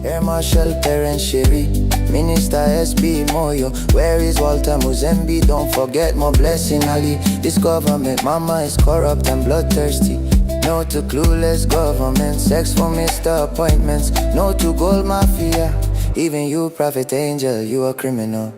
Air Marshal Terence Sherry, Minister SB Moyo. Where is Walter Muzembe? Don't forget my blessing Ali. This government, mama, is corrupt and bloodthirsty. No to clueless government, sex for Mr. Appointments. No to gold mafia. Even you, Prophet Angel, you a criminal.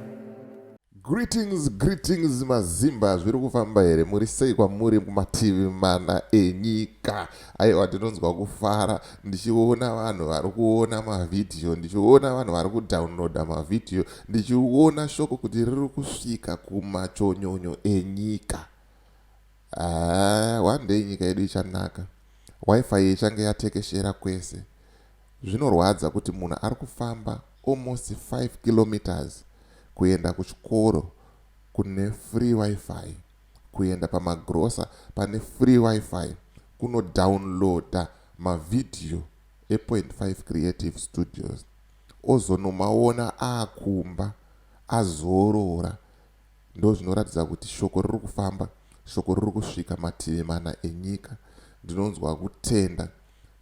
Greetings mazimba zviri kufamba here muri sei kwamuri kumativi mana enyika. Aiwa ndinonzwa kufara ndichiona vanhu vari kuona mavhidhiyo, ndichiona vanhu vari kudownloada mavhidhiyo, ndichiona shoko kuti riri kusvika kumachonyonyo enyika. One day nyika yedu ichanaka, wifi ichange yatekeshera kwese. Zvinorwadza kuti munhu ari kufamba almost 5 kilometers kuenda kuchikoro kune free wifi, kuenda pamagrosa pane free wifi, kunodownloada mavidhiyo e.5 Creative Studios, ozonomaona akumba azorora. Ndo zvinoratidza kuti shoko riri kufamba, shoko riri kusvika mativi mana enyika. Ndinonzwa kutenda,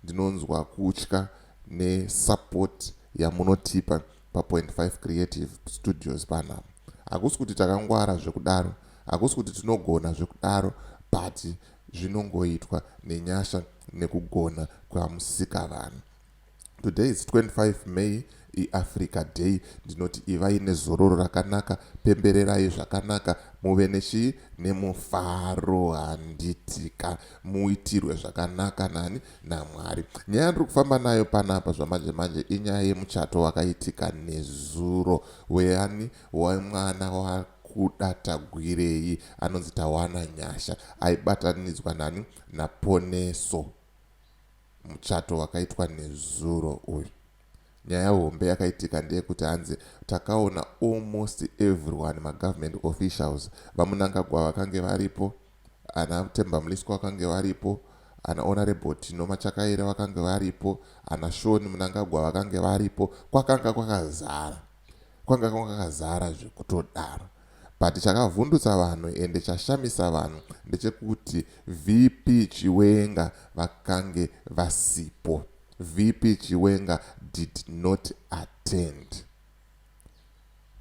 ndinonzwa kutya nesupport yamunotipa pa.5 Creative Studios panapa. Hakusi kuti takangwara zvekudaro, hakusi kuti tinogona zvekudaro, but zvinongoitwa nenyasha nekugona kwamusika vanhu. Today is 25 May, Africa Day. Ndinoti ivai nezororo rakanaka, pembererai zvakanaka, muve nechi nemufaro handitika, muitirwe zvakanaka nani naMwari. Nyaya ndiri kufamba nayo panapa zvamanje manje inyaya yemuchato wakaitika nezuro weani wemwana wakudatagwirei anonzi Tawana Nyasha aibatanidzwa nani naPoneso. Muchato wakaitwa nezuro uyu. Nyaya hombe yakaitika ndeyekuti hanzi takaona almost everyone, ma-government officials, vaMunangagwa vakange varipo, ana Temba Mliswa vakange varipo, ana Honorable Tino Machakaira vakange varipo, ana Shoni Munangagwa vakange varipo. Kwakanga kwakazara zvekutodaro. But chakavhundutsa vanhu ende chashamisa vanhu ndechekuti VP Chiwenga vakange vasipo. VP Chiwenga did not attend.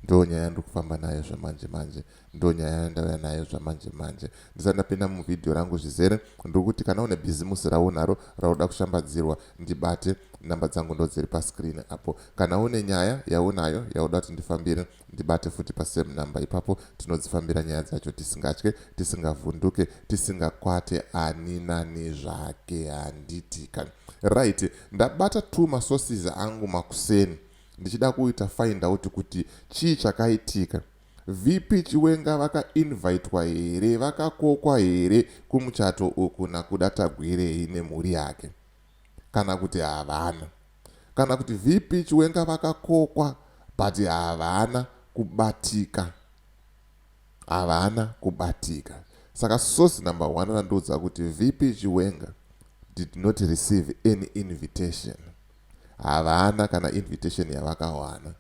Ndo nyaya ndiri kufamba nayo zvamanje manje, ndo nyaya ndauya nayo zvamanje manje. Ndisati ndapinda muvhidhiyo rangu zvizere, ndiri kuti kana une bhizimusi raunaro rauda kushambadzirwa, ndibate, namba dzangu ndo dziri paskrini apo. Kana une nyaya yaunayo yauda kuti ndifambire, ndibate futi pasame namba ipapo. Tinodzifambira nyaya dzacho tisingatye, tisingavhunduke, tisingakwate ani nani zvake handitika. Right, ndabata 2 masources angu makuseni ndichida kuita find out kuti chii chakaitika. VP Chiwenga vakainvitwa here, vakakokwa here kumuchato uku nakudatagwirei nemhuri yake, kana kuti havana, kana kuti VP Chiwenga vakakokwa but havana kubatika. Saka source number 1 randoudza kuti VP Chiwenga did not receive any invitation. Havana kana invitation yavakawana.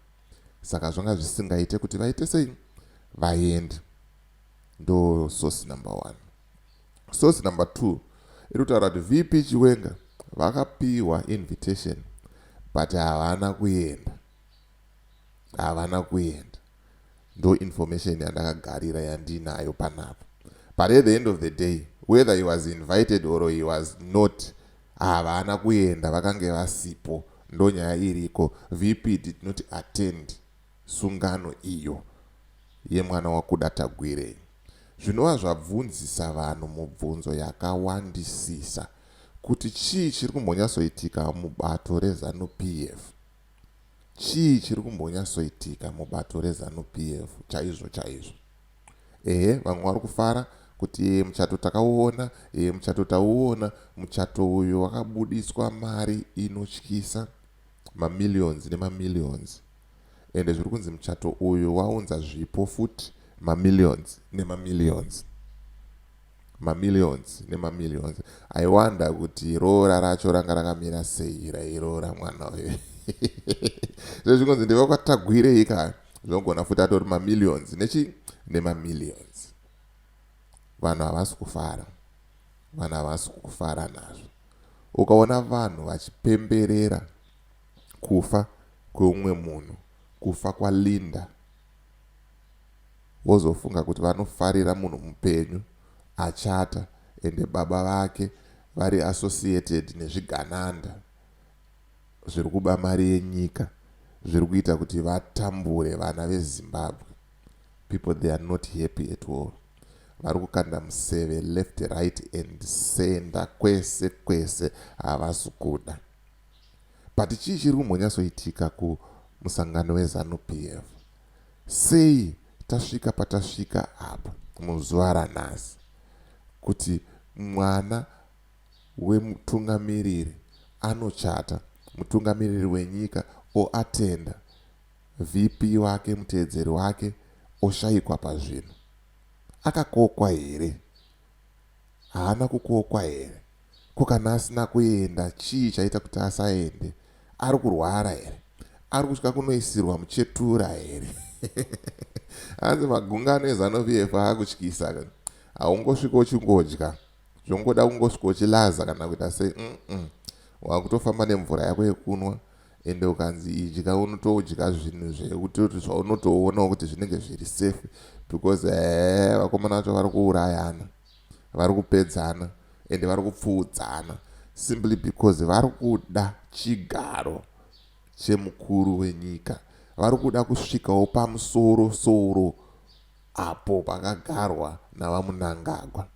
Saka zvanga zvisingaite kuti vaite sei, vaende. Ndo source number 1. Source number 2 irikutaura kuti VP Chiwenga vakapiwa invitation but havana kuenda. Ndo information yandakagarira yandinayo panapa. But at the end of the day, whether he was invited or he was not, havana kuenda, vakange vasipo. Ndo nyaya iriko. VP did not attend sungano iyo yemwana wakudatagwirei. Zvinova zvabvunzisa vanhu mubvunzo yakawandisisa kuti chii chiri kumbonyatsoitika mubato reZanu PF. Chii chiri kumbonyatsoitika mubato reZanu PF chaizvo. Vamwe vari kufara kuti muchato takauona, muchato tauona, muchato uyu wakabudiswa mari inotyisa, mamillions nemamillions. Ende zviri kunzi muchato uyu waunza zvipo futi mamillions nemamillions. Aiwanda kuti rora racho ranga rakamira sei rairora mwana uyu. Zvezvikunzi ndevakatagwirei kaya, zvinogona futi atori mamillions nemamillions. Vanhu havasi kufara nazvo. Ukaona vanhu vachipemberera kufa kweumwe munhu, kufa kwaLinda, wozofunga kuti vanofarira munhu mupenyu achata ende baba vake vari associated nezvigananda zviri kuba mari yenyika, zviri kuita kuti vatambure vana veZimbabwe. People, they are not happy at all. Vari kukanda museve left, right and center, kwese kwese havasi kuda. But chii chiri kumbonyatsoitika kumusangano weZANU-PF? Sei tasvika patasvika apa muzuva ranhasi kuti mwana wemutungamiriri anochata, mutungamiriri wenyika oatenda, VP wake, muteedzeri wake oshayikwa pazvinhu? Akakokwa here? Haana kukokwa here? Ko kana asina kuenda, chii chaita kuti asaende? Ari kurwara here? Ari kusvika kunoisirwa muchetura here? Hanzi magungano eZANU-PF akutyisa. Haungosvika uchingodya, zvongoda kungosvika uchilaza kana kuita sei. Wakutofamba nemvura yako yekunwa, ende ukanzi idya unotodya zvinhu zvekuti zvaunotoona kuti zvinenge zviri safe, because vakomana vacho vari kuurayana, vari kupedzana ende vari kupfuudzana, simply because vari kuda chigaro chemukuru wenyika. Vari kuda kusvikawo pamusoro apo pakagarwa navaMunangagwa,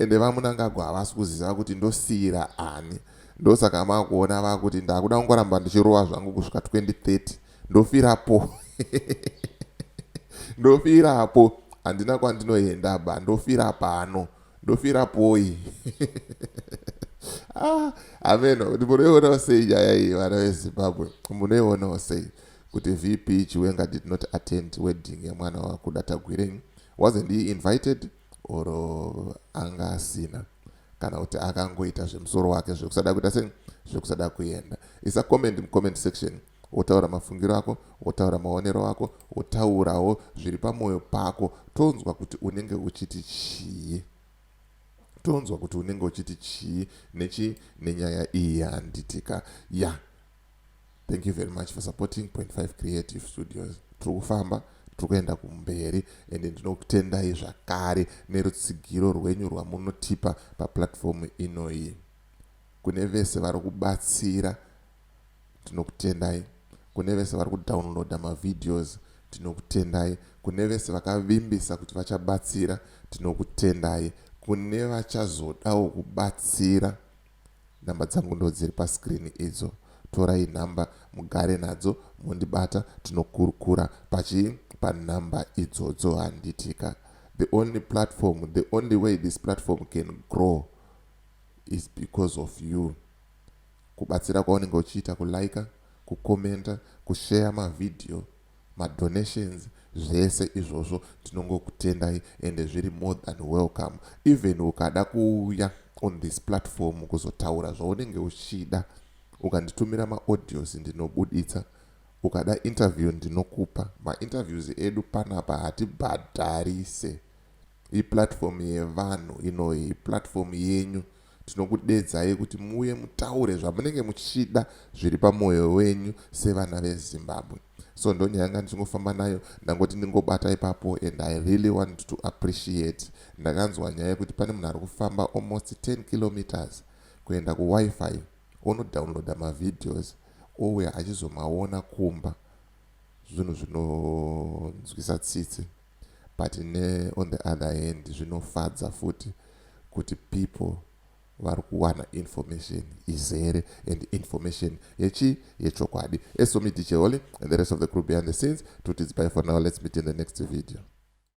ende vaMunangagwa havasi kuziva kuti ndosiyira ani. Ndosaka makuona vakuti ndakuda kungoramba ndichirova zvangu kusvika 2030 ndofirapo. Ndofirapo, handina kwandinoenda ba, ndofira pano, ndofirapoi. Ameno, munoiona sei nyaya iyi vana veZimbabwe? Munoiona sei kuti VP Chiwenga did not attend wedding yemwana wakuda Tagwireni? Wasn't he invited or anga asina? Kana kuti akangoita zvemusoro wake zvekusada kuita sei, zvekusada kuenda? Isa comment mcomment section, wotaura mafungiro ako, wotaura maonero ako, wotaurawo zviri pamwoyo pako. Tonzwa kuti unenge uchiti chii, tonzwa kuti unenge uchiti chii nenyaya iyi yanditika. Thank you very much for supporting Point 5 Creative Studios. Tiri kufamba, tiri kuenda kumberi, ende ndinokutendai zvakare nerutsigiro rwenyu rwamunotipa paplatform inoyi. Kune vese vari kubatsira, tinokutendai. Kune vese vari kudownloada mavideos, tinokutendai. Kune vese vakavimbisa kuti vachabatsira, tinokutendai. Kune vachazodawo kubatsira, namba dzangu ndo dziri pascreen idzo. Torai namba, mugare nadzo, mundibata, tinokurukura panamba idzodzo handitika. The only platform, the only way this platform can grow is because of you. Kubatsira kwaunenge uchiita, kulika, kukomenta, kushare mavideo, madonations, zvese izvozvo tinongokutendai, ende zviri more than welcome. Even ukada kuuya on this platform kuzotaura zvaunenge uchida, ukanditumira maaudios ndinobuditsa, ukada interview ndinokupa. Mainterviews edu panapa hatibhadharise. Iplatform yevanhu inoyi, platform yenyu. Tinokudedzai kuti muye mutaure zvamunenge muchida zviri pamwoyo wenyu sevana veZimbabwe. So ndonyaya yanga ndingofamba nayo, ndangoti ndingobata ipapo, and I really want to appreciate. Ndakanzwa nyaya yekuti pane munhu ari kufamba almost 10 kilometers kuenda kuWi-Fi downloada mavideos ouya achizomaona kumba. Zvinhu zvinonzwisa tsitsi, but on the other hand zvinofadza futi kuti people vari kuwana information izere, and information yechokwadi. Esomi Ticheoli and the rest of the crew behind the scenes. Tuti bye for now. Let's meet in the next video.